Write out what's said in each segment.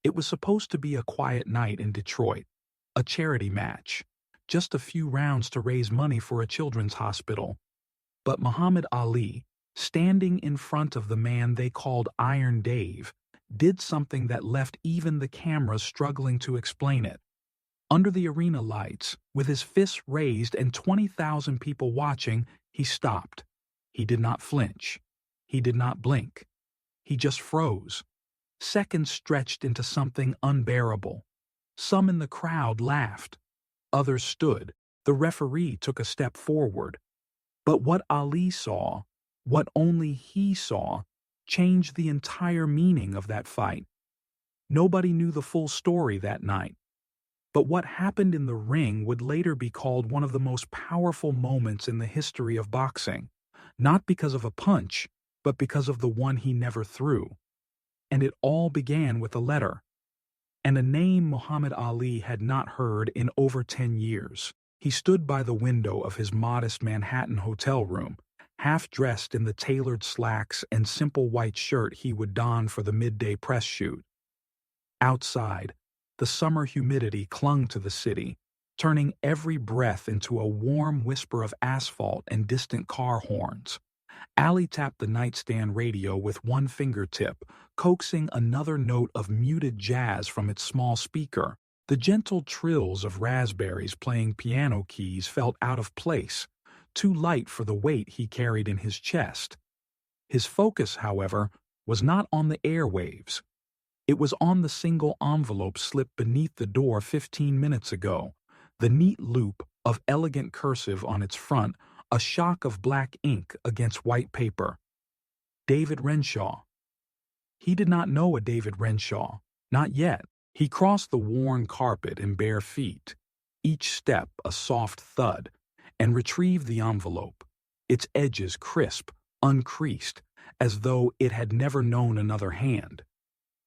It was supposed to be a quiet night in Detroit, a charity match, just a few rounds to raise money for a children's hospital. But Muhammad Ali, standing in front of the man they called Iron Dave, did something that left even the cameras struggling to explain it. Under the arena lights, with his fists raised and 20,000 people watching, he stopped. He did not flinch. He did not blink. He just froze. Seconds stretched into something unbearable. Some in the crowd laughed. Others stood. The referee took a step forward. But what Ali saw, what only he saw, changed the entire meaning of that fight. Nobody knew the full story that night. But what happened in the ring would later be called one of the most powerful moments in the history of boxing, not because of a punch, but because of the one he never threw. And it all began with a letter, and a name Muhammad Ali had not heard in over 10 years. He stood by the window of his modest Manhattan hotel room, half-dressed in the tailored slacks and simple white shirt he would don for the midday press shoot. Outside, the summer humidity clung to the city, turning every breath into a warm whisper of asphalt and distant car horns. Ali tapped the nightstand radio with one fingertip, coaxing another note of muted jazz from its small speaker. The gentle trills of raspberries playing piano keys felt out of place, too light for the weight he carried in his chest. His focus, however, was not on the airwaves. It was on the single envelope slipped beneath the door 15 minutes ago, the neat loop of elegant cursive on its front, a shock of black ink against white paper. David Renshaw. He did not know a David Renshaw, not yet. He crossed the worn carpet in bare feet, each step a soft thud, and retrieved the envelope, its edges crisp, uncreased, as though it had never known another hand.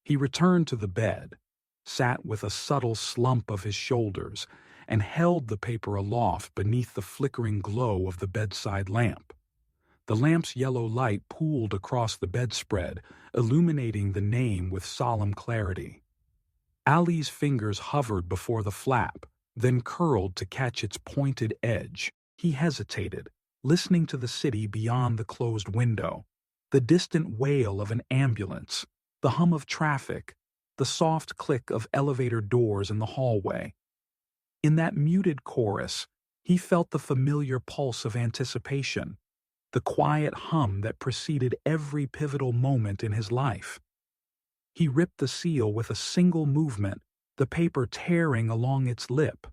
He returned to the bed, sat with a subtle slump of his shoulders, and held the paper aloft beneath the flickering glow of the bedside lamp. The lamp's yellow light pooled across the bedspread, illuminating the name with solemn clarity. Ali's fingers hovered before the flap, then curled to catch its pointed edge. He hesitated, listening to the city beyond the closed window, the distant wail of an ambulance, the hum of traffic, the soft click of elevator doors in the hallway. In that muted chorus, he felt the familiar pulse of anticipation, the quiet hum that preceded every pivotal moment in his life. He ripped the seal with a single movement, the paper tearing along its lip.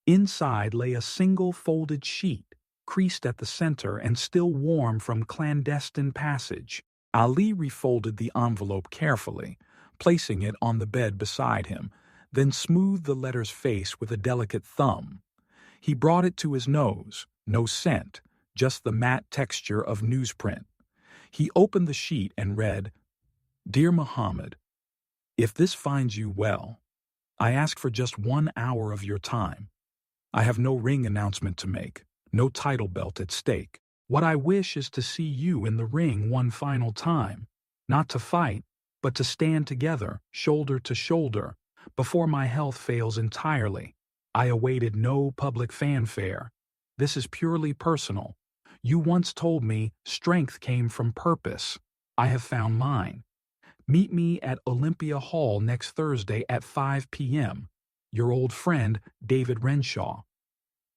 Inside lay a single folded sheet, creased at the center and still warm from clandestine passage. Ali refolded the envelope carefully, placing it on the bed beside him, then smoothed the letter's face with a delicate thumb. He brought it to his nose, no scent, just the matte texture of newsprint. He opened the sheet and read, "Dear Muhammad, if this finds you well, I ask for just 1 hour of your time. I have no ring announcement to make, no title belt at stake. What I wish is to see you in the ring one final time, not to fight, but to stand together, shoulder to shoulder, before my health fails entirely. I awaited no public fanfare. This is purely personal. You once told me strength came from purpose. I have found mine. Meet me at Olympia Hall next Thursday at 5 p.m. Your old friend, David Renshaw."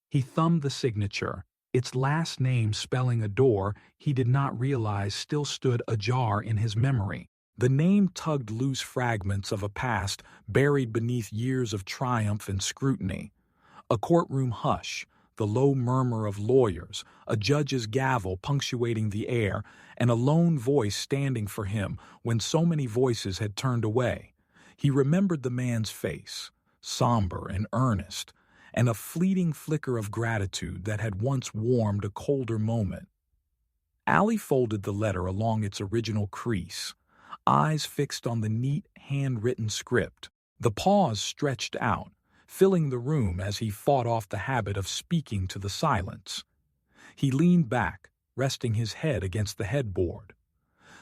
He thumbed the signature, its last name spelling a door he did not realize still stood ajar in his memory. The name tugged loose fragments of a past buried beneath years of triumph and scrutiny. A courtroom hush, the low murmur of lawyers, a judge's gavel punctuating the air, and a lone voice standing for him when so many voices had turned away. He remembered the man's face, somber and earnest, and a fleeting flicker of gratitude that had once warmed a colder moment. Ali folded the letter along its original crease, eyes fixed on the neat, handwritten script. The pause stretched out, filling the room as he fought off the habit of speaking to the silence. He leaned back, resting his head against the headboard.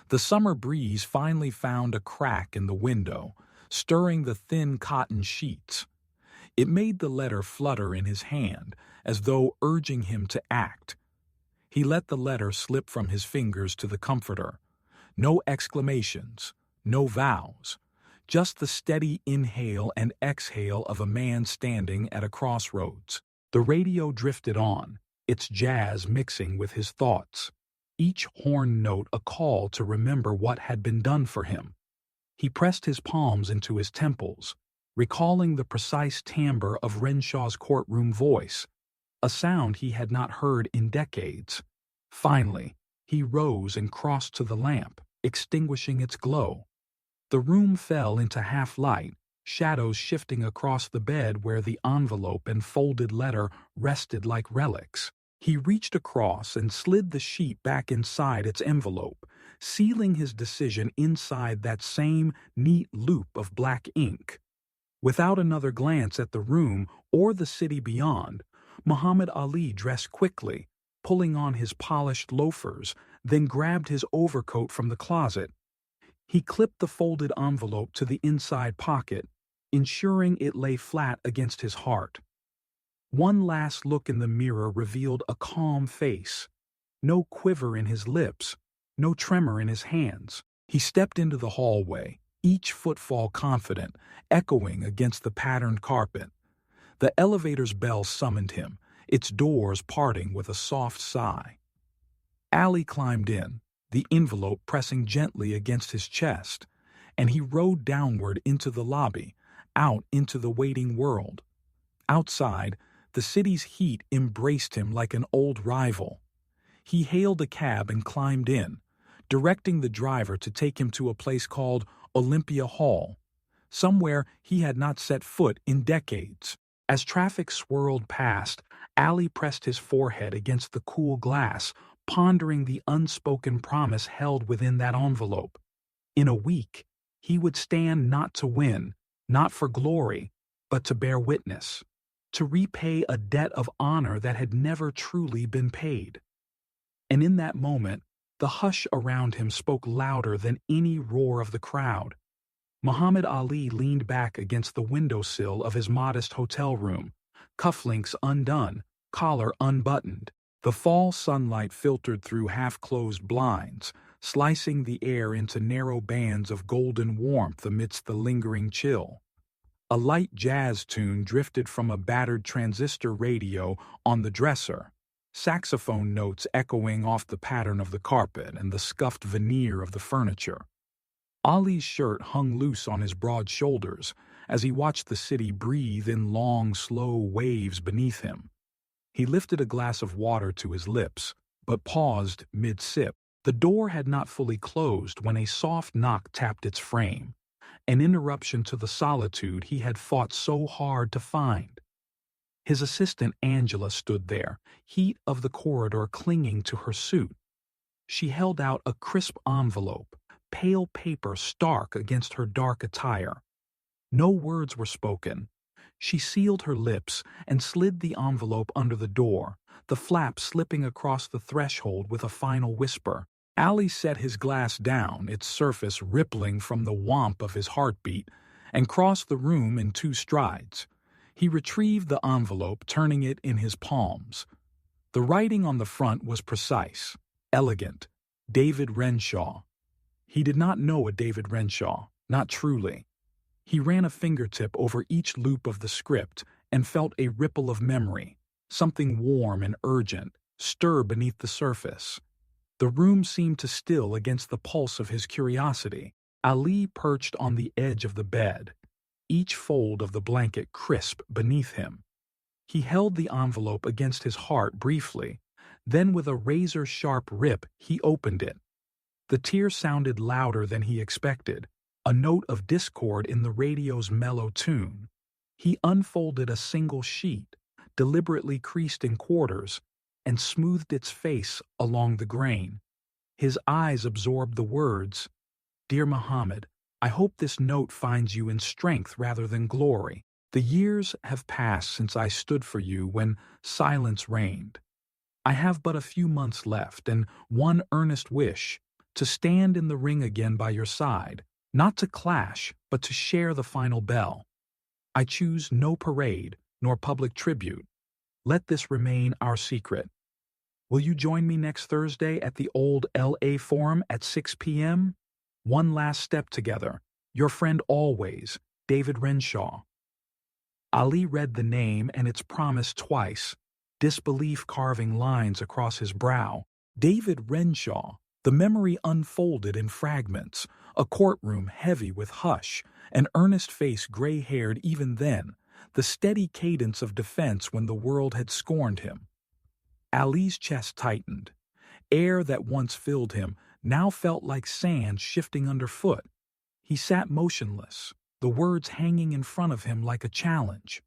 The summer breeze finally found a crack in the window, stirring the thin cotton sheets. It made the letter flutter in his hand, as though urging him to act. He let the letter slip from his fingers to the comforter. No exclamations, no vows, just the steady inhale and exhale of a man standing at a crossroads. The radio drifted on, its jazz mixing with his thoughts, each horn note a call to remember what had been done for him. He pressed his palms into his temples, recalling the precise timbre of Renshaw's courtroom voice, a sound he had not heard in decades. Finally, he rose and crossed to the lamp, extinguishing its glow. The room fell into half-light, shadows shifting across the bed where the envelope and folded letter rested like relics. He reached across and slid the sheet back inside its envelope, sealing his decision inside that same neat loop of black ink. Without another glance at the room or the city beyond, Muhammad Ali dressed quickly, pulling on his polished loafers, then grabbed his overcoat from the closet. He clipped the folded envelope to the inside pocket, ensuring it lay flat against his heart. One last look in the mirror revealed a calm face, no quiver in his lips, no tremor in his hands. He stepped into the hallway, each footfall confident, echoing against the patterned carpet. The elevator's bell summoned him, its doors parting with a soft sigh. Ali climbed in, the envelope pressing gently against his chest, and he rode downward into the lobby, out into the waiting world. Outside, the city's heat embraced him like an old rival. He hailed a cab and climbed in, directing the driver to take him to a place called Olympia Hall, somewhere he had not set foot in decades. As traffic swirled past, Ali pressed his forehead against the cool glass, pondering the unspoken promise held within that envelope. In a week, he would stand not to win, not for glory, but to bear witness, to repay a debt of honor that had never truly been paid. And in that moment, the hush around him spoke louder than any roar of the crowd. Muhammad Ali leaned back against the windowsill of his modest hotel room, cufflinks undone, collar unbuttoned. The fall sunlight filtered through half-closed blinds, slicing the air into narrow bands of golden warmth amidst the lingering chill. A light jazz tune drifted from a battered transistor radio on the dresser, saxophone notes echoing off the pattern of the carpet and the scuffed veneer of the furniture. Ali's shirt hung loose on his broad shoulders as he watched the city breathe in long, slow waves beneath him. He lifted a glass of water to his lips, but paused mid-sip. The door had not fully closed when a soft knock tapped its frame, an interruption to the solitude he had fought so hard to find. His assistant Angela stood there, heat of the corridor clinging to her suit. She held out a crisp envelope, pale paper stark against her dark attire. No words were spoken. She sealed her lips and slid the envelope under the door, the flap slipping across the threshold with a final whisper. Ali set his glass down, its surface rippling from the whomp of his heartbeat, and crossed the room in 2 strides. He retrieved the envelope, turning it in his palms. The writing on the front was precise, elegant. David Renshaw. He did not know a David Renshaw, not truly. He ran a fingertip over each loop of the script and felt a ripple of memory, something warm and urgent, stir beneath the surface. The room seemed to still against the pulse of his curiosity. Ali perched on the edge of the bed, each fold of the blanket crisp beneath him. He held the envelope against his heart briefly, then with a razor-sharp rip he opened it. The tear sounded louder than he expected, a note of discord in the radio's mellow tune. He unfolded a single sheet, deliberately creased in quarters, and smoothed its face along the grain. His eyes absorbed the words, "Dear Muhammad, I hope this note finds you in strength rather than glory. The years have passed since I stood for you when silence reigned. I have but a few months left and one earnest wish, to stand in the ring again by your side, Not to clash, but to share the final bell. I choose no parade, nor public tribute. Let this remain our secret. Will you join me next Thursday at the old LA Forum at 6 p.m.? One last step together. Your friend always, David Renshaw. Ali read the name and its promise twice, disbelief carving lines across his brow. David Renshaw. The memory unfolded in fragments, a courtroom heavy with hush, an earnest face gray-haired even then, the steady cadence of defense when the world had scorned him. Ali's chest tightened. Air that once filled him now felt like sand shifting underfoot. He sat motionless, the words hanging in front of him like a challenge.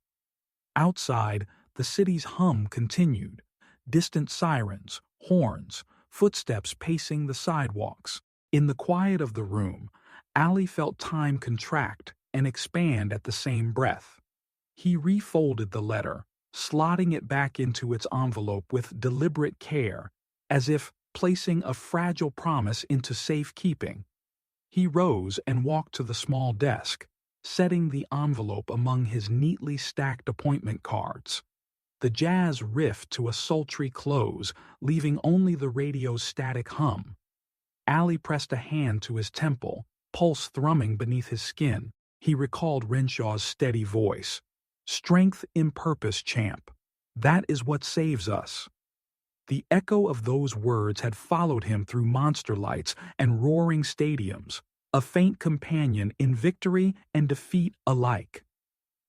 Outside, the city's hum continued. Distant sirens, horns, footsteps pacing the sidewalks. In the quiet of the room, Ali felt time contract and expand at the same breath. He refolded the letter, slotting it back into its envelope with deliberate care, as if placing a fragile promise into safekeeping. He rose and walked to the small desk, setting the envelope among his neatly stacked appointment cards. The jazz riffed to a sultry close, leaving only the radio's static hum. Ali pressed a hand to his temple, pulse thrumming beneath his skin. He recalled Renshaw's steady voice. Strength in purpose, champ. That is what saves us. The echo of those words had followed him through monster lights and roaring stadiums, a faint companion in victory and defeat alike.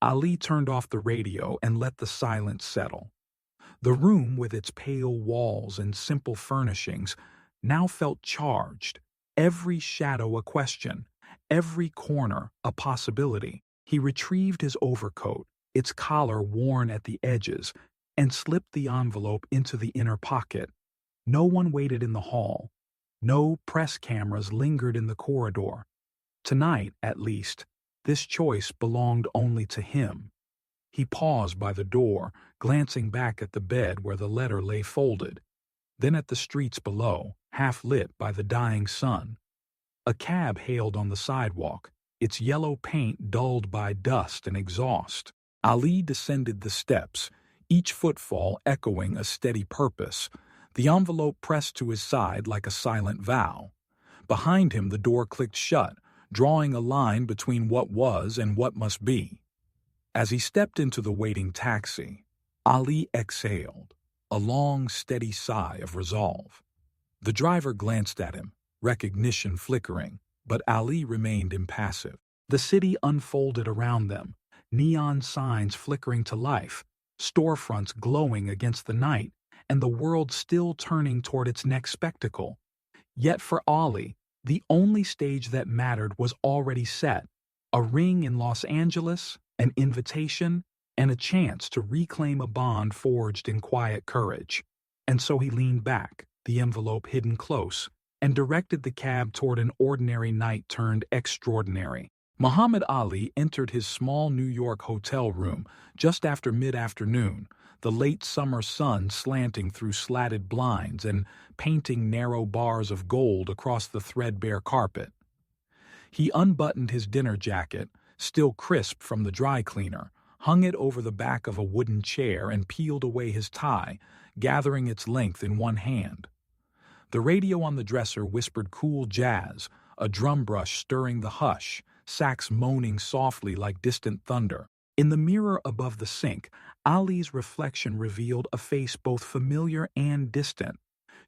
Ali turned off the radio and let the silence settle. The room, with its pale walls and simple furnishings, now felt charged, every shadow a question, every corner a possibility. He retrieved his overcoat, its collar worn at the edges, and slipped the envelope into the inner pocket. No one waited in the hall. No press cameras lingered in the corridor. Tonight, at least, this choice belonged only to him. He paused by the door, glancing back at the bed where the letter lay folded, then at the streets below, half lit by the dying sun. A cab hailed on the sidewalk, its yellow paint dulled by dust and exhaust. Ali descended the steps, each footfall echoing a steady purpose, the envelope pressed to his side like a silent vow. Behind him the door clicked shut, drawing a line between what was and what must be. As he stepped into the waiting taxi, Ali exhaled, a long, steady sigh of resolve. The driver glanced at him, recognition flickering, but Ali remained impassive. The city unfolded around them, neon signs flickering to life, storefronts glowing against the night, and the world still turning toward its next spectacle. Yet for Ali, the only stage that mattered was already set, a ring in Los Angeles, an invitation, and a chance to reclaim a bond forged in quiet courage. And so he leaned back, the envelope hidden close, and directed the cab toward an ordinary night turned extraordinary. Muhammad Ali entered his small New York hotel room just after mid-afternoon, the late summer sun slanting through slatted blinds and painting narrow bars of gold across the threadbare carpet. He unbuttoned his dinner jacket, still crisp from the dry cleaner, hung it over the back of a wooden chair and peeled away his tie, gathering its length in one hand. The radio on the dresser whispered cool jazz, a drum brush stirring the hush, sax moaning softly like distant thunder. In the mirror above the sink, Ali's reflection revealed a face both familiar and distant.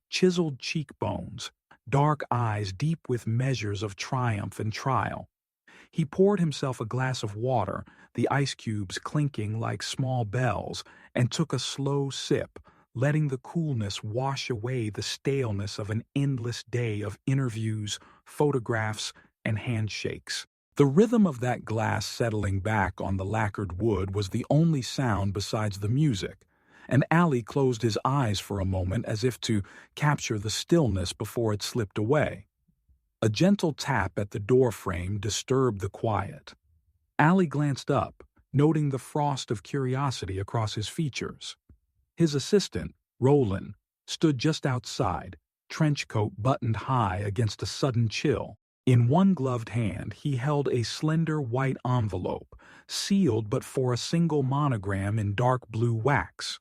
Chiseled cheekbones, dark eyes deep with measures of triumph and trial. He poured himself a glass of water, the ice cubes clinking like small bells, and took a slow sip, letting the coolness wash away the staleness of an endless day of interviews, photographs, and handshakes. The rhythm of that glass settling back on the lacquered wood was the only sound besides the music, and Ali closed his eyes for a moment as if to capture the stillness before it slipped away. A gentle tap at the door frame disturbed the quiet. Ali glanced up, noting the frost of curiosity across his features. His assistant, Roland, stood just outside, trench coat buttoned high against a sudden chill. In one gloved hand, he held a slender white envelope, sealed but for a single monogram in dark blue wax.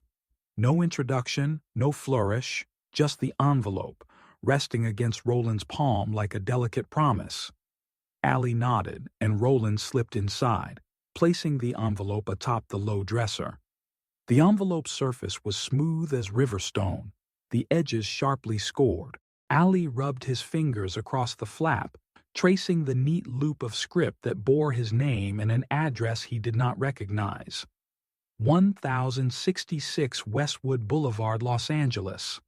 No introduction, no flourish, just the envelope, resting against Roland's palm like a delicate promise. Allie nodded, and Roland slipped inside, placing the envelope atop the low dresser. The envelope's surface was smooth as river stone, the edges sharply scored. Allie rubbed his fingers across the flap, tracing the neat loop of script that bore his name and an address he did not recognize. 1066 Westwood Boulevard, Los Angeles.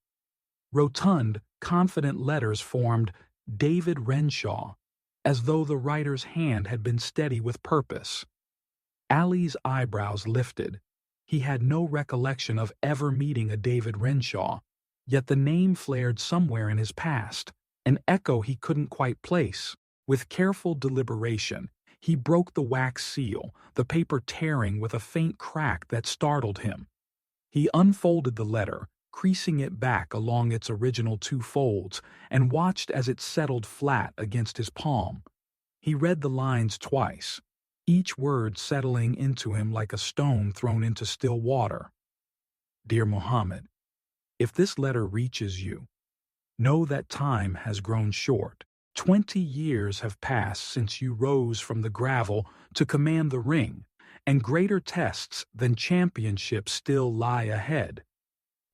Rotund, confident letters formed David Renshaw, as though the writer's hand had been steady with purpose. Allie's eyebrows lifted. He had no recollection of ever meeting a David Renshaw, yet the name flared somewhere in his past, an echo he couldn't quite place. With careful deliberation, he broke the wax seal, the paper tearing with a faint crack that startled him. He unfolded the letter, creasing it back along its original two folds, and watched as it settled flat against his palm. He read the lines twice, each word settling into him like a stone thrown into still water. Dear Muhammad, if this letter reaches you, know that time has grown short. 20 years have passed since you rose from the gravel to command the ring, and greater tests than championships still lie ahead.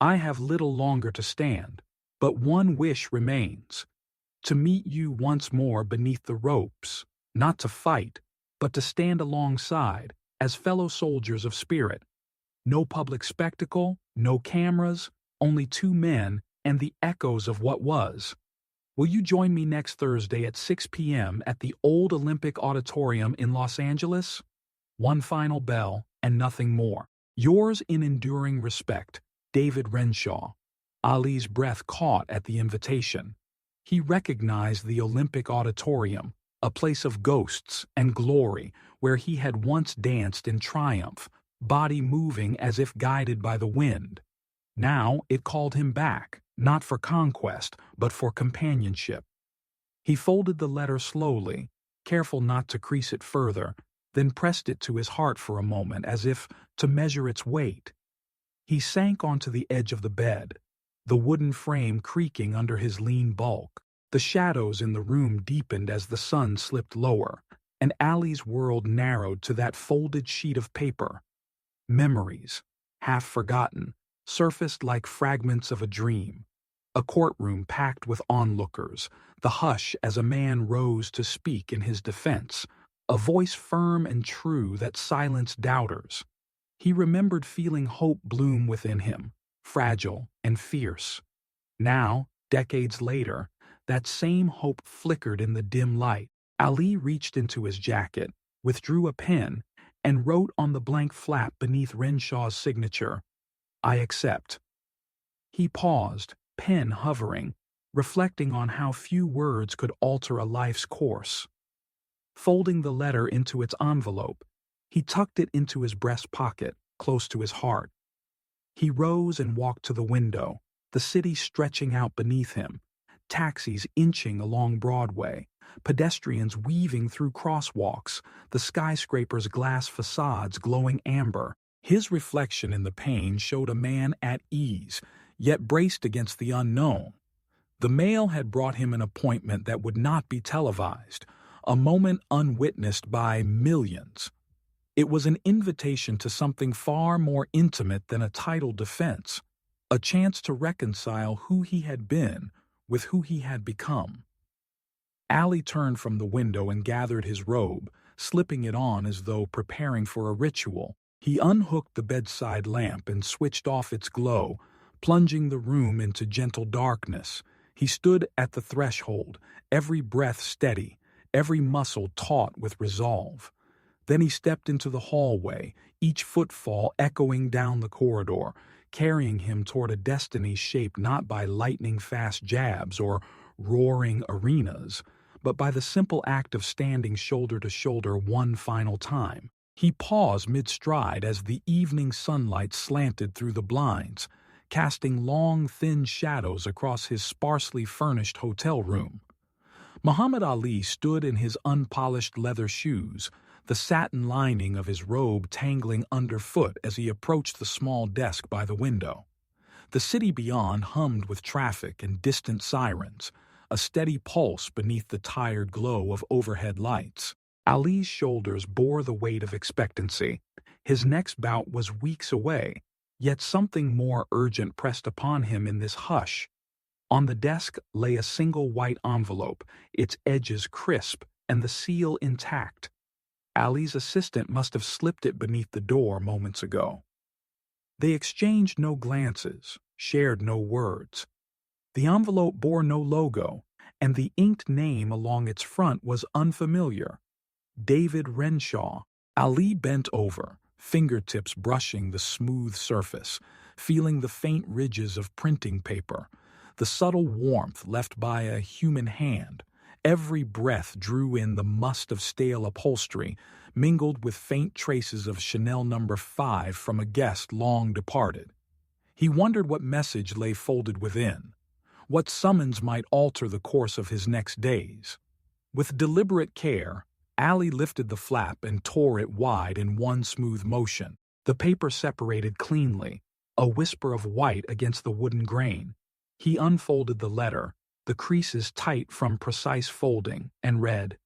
I have little longer to stand, but one wish remains: to meet you once more beneath the ropes, not to fight, but to stand alongside as fellow soldiers of spirit. No public spectacle, no cameras, only two men and the echoes of what was. Will you join me next Thursday at 6 p.m. at the Old Olympic Auditorium in Los Angeles? One final bell and nothing more. Yours in enduring respect, David Renshaw. Ali's breath caught at the invitation. He recognized the Olympic Auditorium, a place of ghosts and glory where he had once danced in triumph, body moving as if guided by the wind. Now it called him back, not for conquest, but for companionship. He folded the letter slowly, careful not to crease it further, then pressed it to his heart for a moment as if to measure its weight. He sank onto the edge of the bed, the wooden frame creaking under his lean bulk. The shadows in the room deepened as the sun slipped lower, and Ali's world narrowed to that folded sheet of paper. Memories, half forgotten, surfaced like fragments of a dream. A courtroom packed with onlookers, the hush as a man rose to speak in his defense, a voice firm and true that silenced doubters. He remembered feeling hope bloom within him, fragile and fierce. Now, decades later, that same hope flickered in the dim light. Ali reached into his jacket, withdrew a pen, and wrote on the blank flap beneath Renshaw's signature, I accept. He paused, pen hovering, reflecting on how few words could alter a life's course. Folding the letter into its envelope, he tucked it into his breast pocket, close to his heart. He rose and walked to the window, the city stretching out beneath him, taxis inching along Broadway, pedestrians weaving through crosswalks, the skyscraper's glass facades glowing amber. His reflection in the pane showed a man at ease, yet braced against the unknown. The mail had brought him an appointment that would not be televised, a moment unwitnessed by millions. It was an invitation to something far more intimate than a title defense, a chance to reconcile who he had been with who he had become. Ali turned from the window and gathered his robe, slipping it on as though preparing for a ritual. He unhooked the bedside lamp and switched off its glow, plunging the room into gentle darkness. He stood at the threshold, every breath steady, every muscle taut with resolve. Then he stepped into the hallway, each footfall echoing down the corridor, carrying him toward a destiny shaped not by lightning-fast jabs or roaring arenas, but by the simple act of standing shoulder to shoulder one final time. He paused mid-stride as the evening sunlight slanted through the blinds, casting long, thin shadows across his sparsely furnished hotel room. Muhammad Ali stood in his unpolished leather shoes, the satin lining of his robe tangling underfoot as he approached the small desk by the window. The city beyond hummed with traffic and distant sirens, a steady pulse beneath the tired glow of overhead lights. Ali's shoulders bore the weight of expectancy. His next bout was weeks away, yet something more urgent pressed upon him in this hush. On the desk lay a single white envelope, its edges crisp and the seal intact. Ali's assistant must have slipped it beneath the door moments ago. They exchanged no glances, shared no words. The envelope bore no logo, and the inked name along its front was unfamiliar. David Renshaw. Ali bent over, fingertips brushing the smooth surface, feeling the faint ridges of printing paper, the subtle warmth left by a human hand. Every breath drew in the must of stale upholstery, mingled with faint traces of Chanel No. 5 from a guest long departed. He wondered what message lay folded within, what summons might alter the course of his next days. With deliberate care, Ali lifted the flap and tore it wide in one smooth motion. The paper separated cleanly, a whisper of white against the wooden grain. He unfolded the letter, the creases tight from precise folding, and read,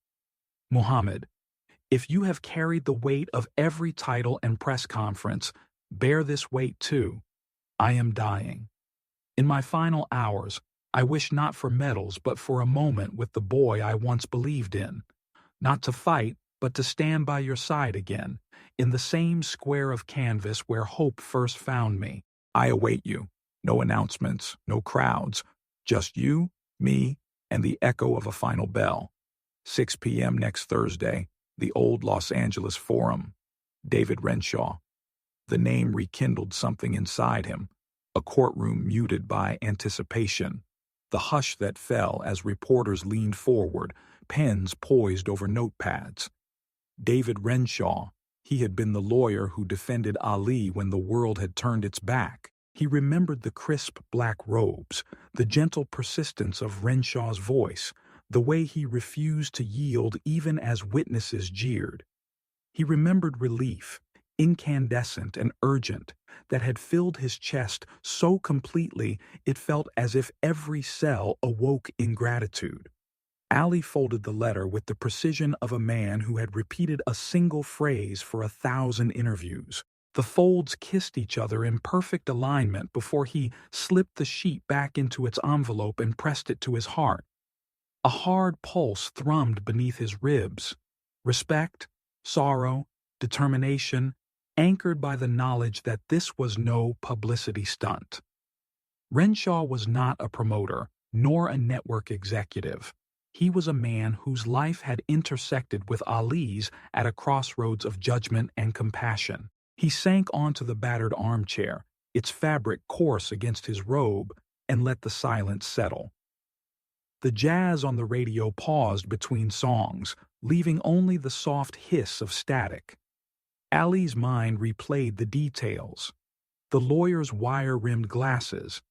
"Muhammad, if you have carried the weight of every title and press conference, bear this weight too. I am dying. In my final hours, I wish not for medals but for a moment with the boy I once believed in. Not to fight, but to stand by your side again, in the same square of canvas where hope first found me. I await you. No announcements, no crowds. Just you, me, and the echo of a final bell. 6 p.m. next Thursday, the old Los Angeles Forum. David Renshaw." The name rekindled something inside him, a courtroom muted by anticipation, the hush that fell as reporters leaned forward, pens poised over notepads. David Renshaw, he had been the lawyer who defended Ali when the world had turned its back. He remembered the crisp black robes, the gentle persistence of Renshaw's voice, the way he refused to yield even as witnesses jeered. He remembered relief, incandescent and urgent, that had filled his chest so completely it felt as if every cell awoke in gratitude. Ali folded the letter with the precision of a man who had repeated a single phrase for 1,000 interviews. The folds kissed each other in perfect alignment before he slipped the sheet back into its envelope and pressed it to his heart. A hard pulse thrummed beneath his ribs. Respect, sorrow, determination, anchored by the knowledge that this was no publicity stunt. Renshaw was not a promoter, nor a network executive. He was a man whose life had intersected with Ali's at a crossroads of judgment and compassion. He sank onto the battered armchair, its fabric coarse against his robe, and let the silence settle. The jazz on the radio paused between songs, leaving only the soft hiss of static. Ali's mind replayed the details. The lawyer's wire-rimmed glasses,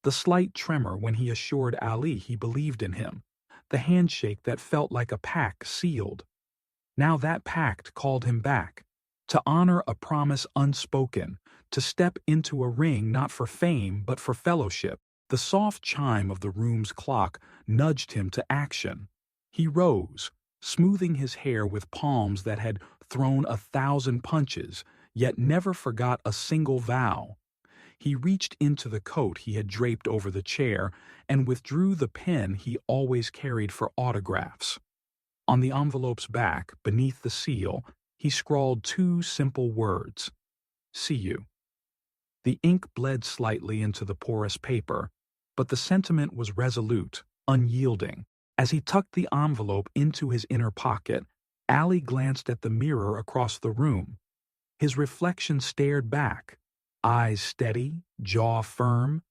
the slight tremor when he assured Ali he believed in him, the handshake that felt like a pact sealed. Now that pact called him back, to honor a promise unspoken, to step into a ring not for fame but for fellowship. The soft chime of the room's clock nudged him to action. He rose, smoothing his hair with palms that had thrown 1,000 punches, yet never forgot a single vow. He reached into the coat he had draped over the chair and withdrew the pen he always carried for autographs. On the envelope's back, beneath the seal, he scrawled 2 simple words: "See you." The ink bled slightly into the porous paper, but the sentiment was resolute, unyielding. As he tucked the envelope into his inner pocket, Ali glanced at the mirror across the room. His reflection stared back, eyes steady, jaw firm,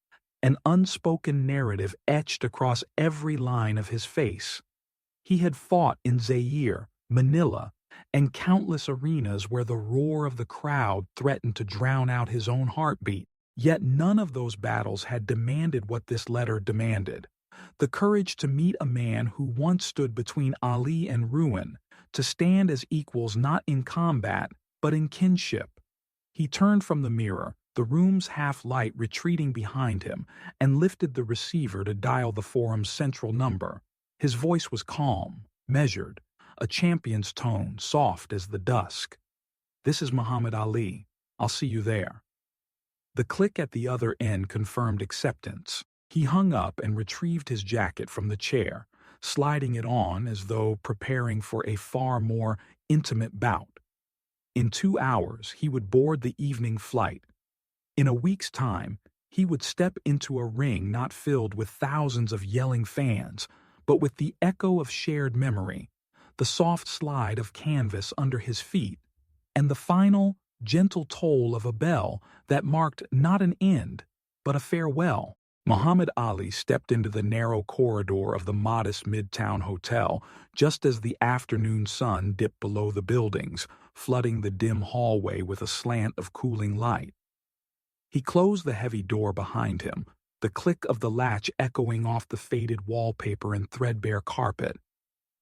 an unspoken narrative etched across every line of his face. He had fought in Zaire, Manila, and countless arenas where the roar of the crowd threatened to drown out his own heartbeat. Yet none of those battles had demanded what this letter demanded: The courage to meet a man who once stood between Ali and ruin, to stand as equals not in combat, but in kinship. He turned from the mirror, the room's half-light retreating behind him, and lifted the receiver to dial the forum's central number. His voice was calm, measured, a champion's tone, soft as the dusk. "This is Muhammad Ali. I'll see you there." The click at the other end confirmed acceptance. He hung up and retrieved his jacket from the chair, sliding it on as though preparing for a far more intimate bout. In 2 hours, he would board the evening flight. In a week's time, he would step into a ring not filled with thousands of yelling fans, but with the echo of shared memory, the soft slide of canvas under his feet, and the final, gentle toll of a bell that marked not an end, but a farewell. Muhammad Ali stepped into the narrow corridor of the modest Midtown Hotel just as the afternoon sun dipped below the buildings, flooding the dim hallway with a slant of cooling light. He closed the heavy door behind him, the click of the latch echoing off the faded wallpaper and threadbare carpet.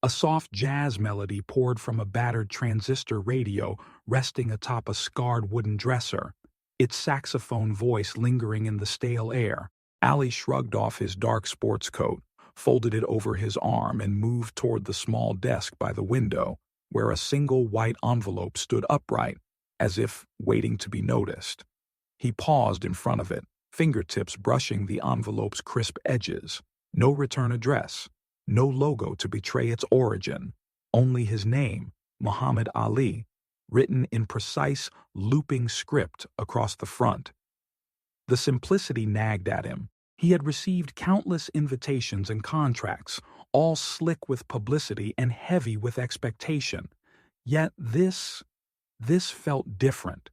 A soft jazz melody poured from a battered transistor radio resting atop a scarred wooden dresser, its saxophone voice lingering in the stale air. Ali shrugged off his dark sports coat, folded it over his arm, and moved toward the small desk by the window, where a single white envelope stood upright, as if waiting to be noticed. He paused in front of it, fingertips brushing the envelope's crisp edges. No return address, no logo to betray its origin, only his name, Muhammad Ali, written in precise, looping script across the front. The simplicity nagged at him. He had received countless invitations and contracts, all slick with publicity and heavy with expectation. Yet this felt different.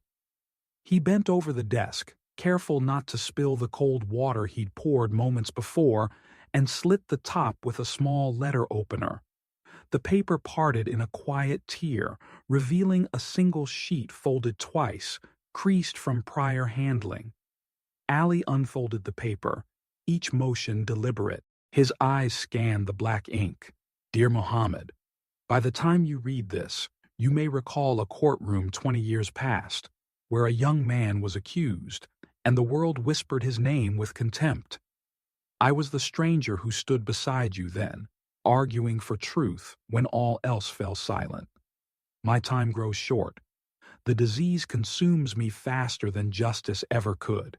He bent over the desk, careful not to spill the cold water he'd poured moments before, and slit the top with a small letter opener. The paper parted in a quiet tear, revealing a single sheet folded twice, creased from prior handling. Ali unfolded the paper, each motion deliberate. His eyes scanned the black ink. "Dear Muhammad, by the time you read this, you may recall a courtroom 20 years past, where a young man was accused, and the world whispered his name with contempt. I was the stranger who stood beside you then, arguing for truth when all else fell silent. My time grows short. The disease consumes me faster than justice ever could.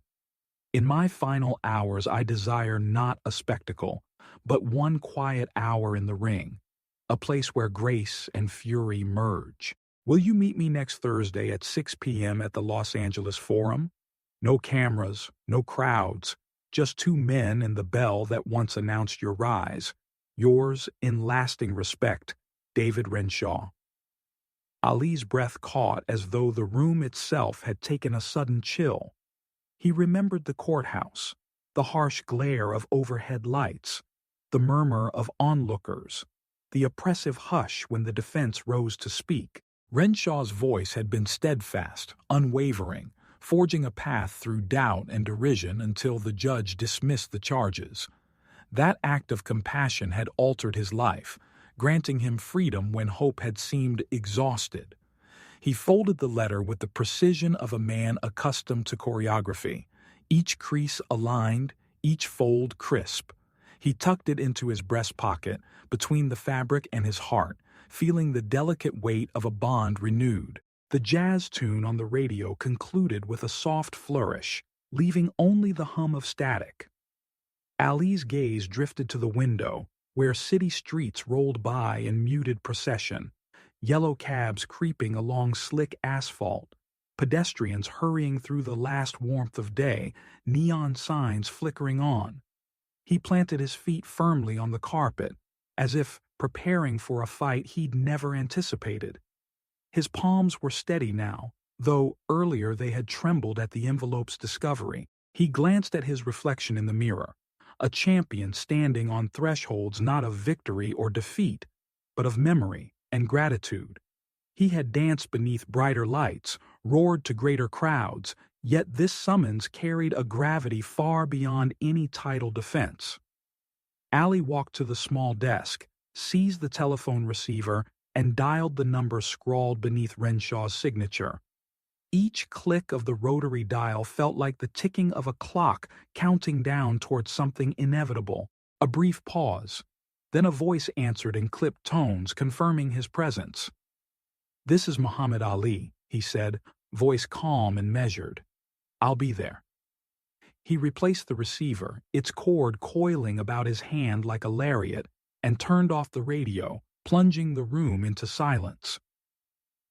In my final hours, I desire not a spectacle, but one quiet hour in the ring, a place where grace and fury merge. Will you meet me next Thursday at 6 p.m. at the Los Angeles Forum? No cameras, no crowds, just two men and the bell that once announced your rise. Yours, in lasting respect, David Renshaw." Ali's breath caught as though the room itself had taken a sudden chill. He remembered the courthouse, the harsh glare of overhead lights, the murmur of onlookers, the oppressive hush when the defense rose to speak. Renshaw's voice had been steadfast, unwavering, forging a path through doubt and derision until the judge dismissed the charges. That act of compassion had altered his life, granting him freedom when hope had seemed exhausted. He folded the letter with the precision of a man accustomed to choreography, each crease aligned, each fold crisp. He tucked it into his breast pocket, between the fabric and his heart, feeling the delicate weight of a bond renewed. The jazz tune on the radio concluded with a soft flourish, leaving only the hum of static. Ali's gaze drifted to the window, where city streets rolled by in muted procession, yellow cabs creeping along slick asphalt, pedestrians hurrying through the last warmth of day, neon signs flickering on. He planted his feet firmly on the carpet, as if preparing for a fight he'd never anticipated. His palms were steady now, though earlier they had trembled at the envelope's discovery. He glanced at his reflection in the mirror, a champion standing on thresholds not of victory or defeat, but of memory and gratitude. He had danced beneath brighter lights, roared to greater crowds, yet this summons carried a gravity far beyond any tidal defense. Ali walked to the small desk, seized the telephone receiver, and dialed the number scrawled beneath Renshaw's signature. Each click of the rotary dial felt like the ticking of a clock counting down towards something inevitable. A brief pause. Then a voice answered in clipped tones, confirming his presence. "This is Muhammad Ali," he said, voice calm and measured. "I'll be there." He replaced the receiver, its cord coiling about his hand like a lariat, and turned off the radio, plunging the room into silence.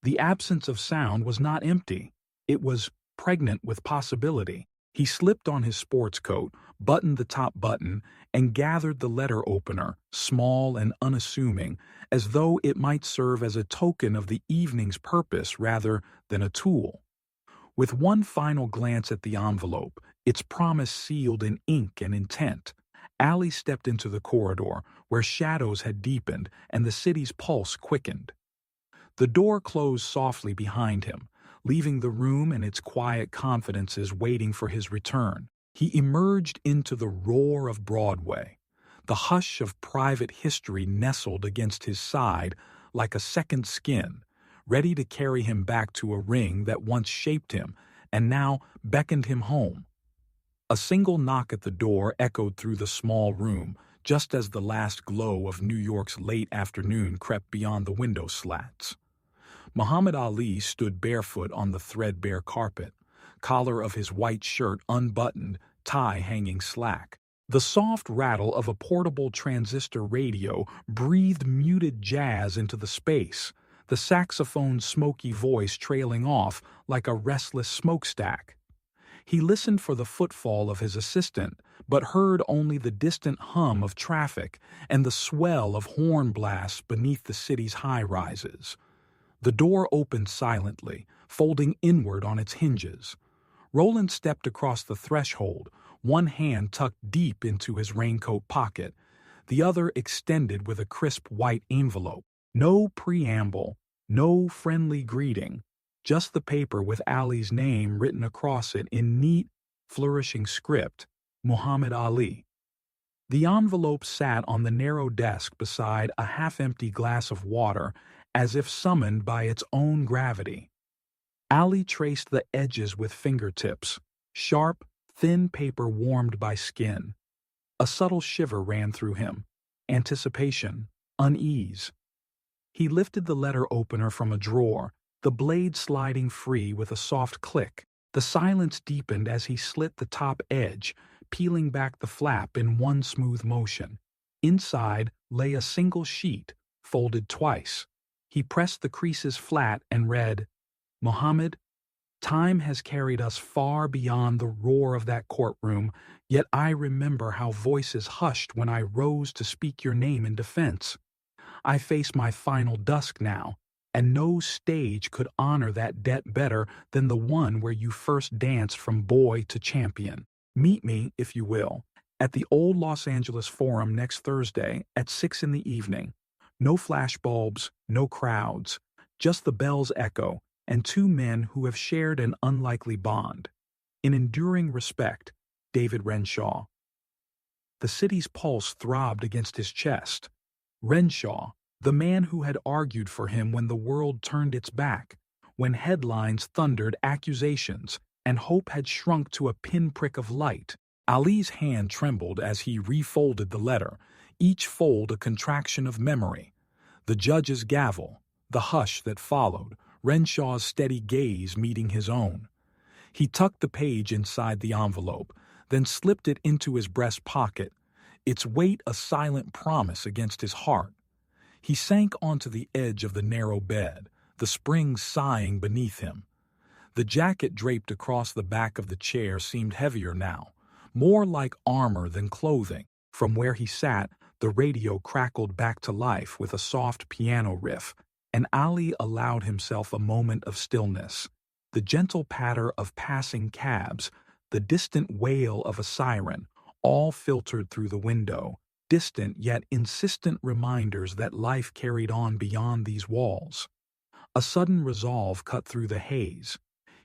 The absence of sound was not empty. It was pregnant with possibility. He slipped on his sports coat, buttoned the top button, and gathered the letter opener, small and unassuming, as though it might serve as a token of the evening's purpose rather than a tool. With one final glance at the envelope, its promise sealed in ink and intent, Ali stepped into the corridor, where shadows had deepened and the city's pulse quickened. The door closed softly behind him, leaving the room and its quiet confidences waiting for his return. He emerged into the roar of Broadway. The hush of private history nestled against his side like a second skin, ready to carry him back to a ring that once shaped him and now beckoned him home. A single knock at the door echoed through the small room, just as the last glow of New York's late afternoon crept beyond the window slats. Muhammad Ali stood barefoot on the threadbare carpet, collar of his white shirt unbuttoned, tie hanging slack. The soft rattle of a portable transistor radio breathed muted jazz into the space, the saxophone's smoky voice trailing off like a restless smokestack. He listened for the footfall of his assistant, but heard only the distant hum of traffic and the swell of horn blasts beneath the city's high-rises. The door opened silently, folding inward on its hinges. Roland stepped across the threshold, one hand tucked deep into his raincoat pocket, the other extended with a crisp white envelope. No preamble, no friendly greeting, just the paper with Ali's name written across it in neat, flourishing script, Muhammad Ali. The envelope sat on the narrow desk beside a half-empty glass of water, as if summoned by its own gravity. Ali traced the edges with fingertips, sharp, thin paper warmed by skin. A subtle shiver ran through him, anticipation, unease. He lifted the letter opener from a drawer, the blade sliding free with a soft click. The silence deepened as he slit the top edge, peeling back the flap in one smooth motion. Inside lay a single sheet, folded twice. He pressed the creases flat and read, "Muhammad, time has carried us far beyond the roar of that courtroom, yet I remember how voices hushed when I rose to speak your name in defense. I face my final dusk now, and no stage could honor that debt better than the one where you first danced from boy to champion. Meet me, if you will, at the old Los Angeles Forum next Thursday at 6 in the evening. No flashbulbs, no crowds, just the bell's echo and two men who have shared an unlikely bond. In enduring respect, David Renshaw." The city's pulse throbbed against his chest. Renshaw, the man who had argued for him when the world turned its back, when headlines thundered accusations and hope had shrunk to a pinprick of light. Ali's hand trembled as he refolded the letter, each fold a contraction of memory. The judge's gavel, the hush that followed, Renshaw's steady gaze meeting his own. He tucked the page inside the envelope, then slipped it into his breast pocket, its weight a silent promise against his heart. He sank onto the edge of the narrow bed, the springs sighing beneath him. The jacket draped across the back of the chair seemed heavier now, more like armor than clothing. From where he sat, the radio crackled back to life with a soft piano riff, and Ali allowed himself a moment of stillness. The gentle patter of passing cabs, the distant wail of a siren, all filtered through the window, distant yet insistent reminders that life carried on beyond these walls. A sudden resolve cut through the haze.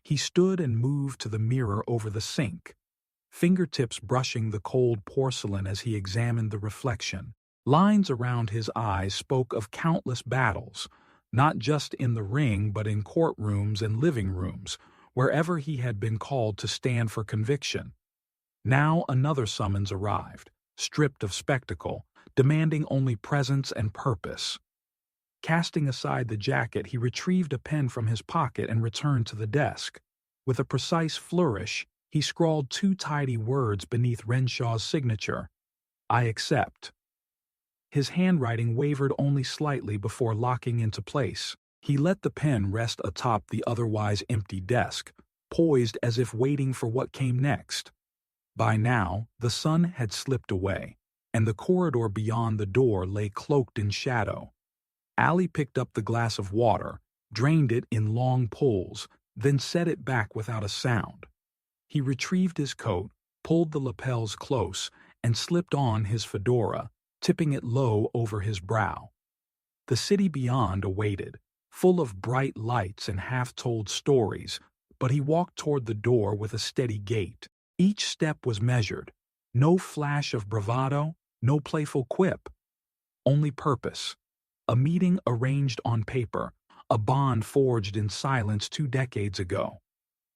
He stood and moved to the mirror over the sink. fingertips brushing the cold porcelain as he examined the reflection. Lines around his eyes spoke of countless battles, not just in the ring but in courtrooms and living rooms, wherever he had been called to stand for conviction. Now another summons arrived, stripped of spectacle, demanding only presence and purpose. Casting aside the jacket, he retrieved a pen from his pocket and returned to the desk. With a precise flourish, he scrawled two tidy words beneath Renshaw's signature: "I accept." His handwriting wavered only slightly before locking into place. He let the pen rest atop the otherwise empty desk, poised as if waiting for what came next. By now, the sun had slipped away, and the corridor beyond the door lay cloaked in shadow. Ali picked up the glass of water, drained it in long pulls, then set it back without a sound. He retrieved his coat, pulled the lapels close, and slipped on his fedora, tipping it low over his brow. The city beyond awaited, full of bright lights and half-told stories, but he walked toward the door with a steady gait. Each step was measured. No flash of bravado, no playful quip. Only purpose. A meeting arranged on paper, a bond forged in silence 2 decades ago.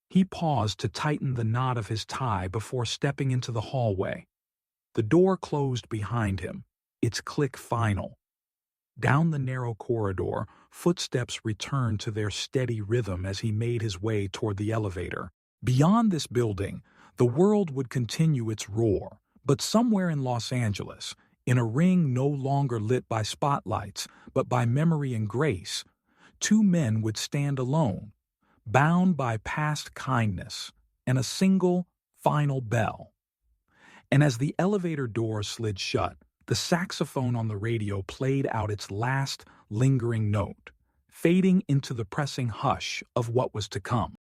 He paused to tighten the knot of his tie before stepping into the hallway. The door closed behind him, its click final. Down the narrow corridor, footsteps returned to their steady rhythm as he made his way toward the elevator. Beyond this building, the world would continue its roar, but somewhere in Los Angeles, in a ring no longer lit by spotlights, but by memory and grace, 2 men would stand alone, bound by past kindness, and a single, final bell. And as the elevator doors slid shut, the saxophone on the radio played out its last, lingering note, fading into the pressing hush of what was to come.